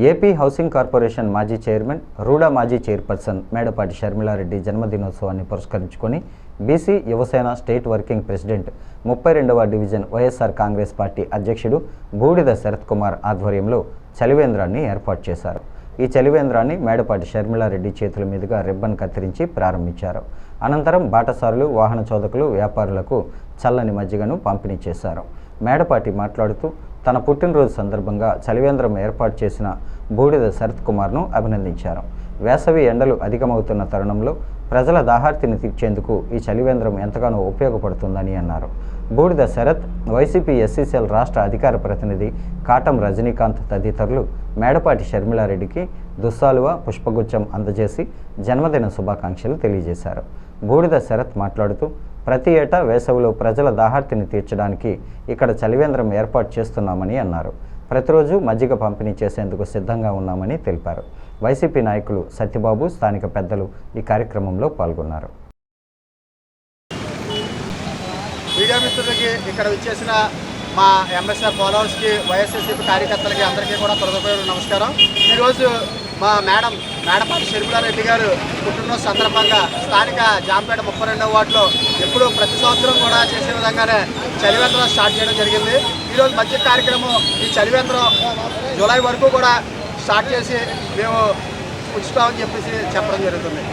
AP housing corporation మాజీ chairman, RUDA మాజీ chairperson Medapati Sharmila Reddy జన్మదినోత్సవాన్ని పురస్కరించుకొని BC Yuvasena state working president 32వ డివిజన్ వైఎస్ఆర్ కాంగ్రెస్ పార్టీ అధ్యక్షుడు బూడిద శరత్ కుమార్ ఆధ్వర్యంలో చలివేంద్రాన్ని ఏర్పాటు చేశారు. ఈ చలివేంద్రాన్ని మేడపాటి షర్మిలారెడ్డి చేతుల మీదుగా రిబ్బన్ కత్తిరించి ప్రారంభించారు. అనంతరం బాటసారులు, వాహన చోదకులు, వ్యాపారులకు చల్లని మజ్జిగను పంపిణీ చేశారు. మేడపాటి మాట్లాడుతూ తన పుట్టినరోజు సందర్భంగా చలివేంద్రం ఏర్పాటు చేసిన బూడిద శరత్ కుమార్ను అభినందించారు. వేసవి ఎండలు అధికమవుతున్న తరుణంలో ప్రజల దాహార్తిని తీర్చేందుకు ఈ చలివేంద్రం ఎంతగానో ఉపయోగపడుతుందని అన్నారు. బూడిద శరత్, వైసీపీ ఎస్సీసీఎల్ రాష్ట్ర అధికార ప్రతినిధి కాటం రజనీకాంత్ తదితరులు మేడపాటి షర్మిలారెడ్డికి దుస్సాలువ, పుష్పగుచ్చం అందజేసి జన్మదిన శుభాకాంక్షలు తెలియజేశారు. బూడిద శరత్ మాట్లాడుతూ ప్రతి ఏటా వేసవిలో ప్రజల దాహార్తిని తీర్చడానికి ఇక్కడ చలివేంద్రం ఏర్పాటు చేస్తున్నామని అన్నారు. ప్రతిరోజు మజ్జిగ పంపిణీ చేసేందుకు సిద్ధంగా ఉన్నామని తెలిపారు. వైసీపీ నాయకులు సత్యబాబు, స్థానిక పెద్దలు ఈ కార్యక్రమంలో పాల్గొన్నారు. మీడియా మిత్రులకి, ఇక్కడ వచ్చేసిన మా ఎంఎస్ఆర్ ఫాలోవర్స్కి, వైఎస్ఆర్సీపీ కార్యకర్తలకి అందరికీ కూడా హృదయపూర్వక నమస్కారం. ఈరోజు మా మేడపాటి షర్మిలారెడ్డి గారు పుట్టినరోజు సందర్భంగా స్థానిక జాంపేట 32వ వార్డులో ఎప్పుడు ప్రతి సంవత్సరం కూడా చేసే విధంగానే చలివేంద్రం స్టార్ట్ చేయడం జరిగింది. ఈరోజు మధ్య కార్యక్రమం ఈ చలివేంద్రం జూలై వరకు కూడా స్టార్ట్ చేసి మేము ఉంచుతామని చెప్పడం జరుగుతుంది.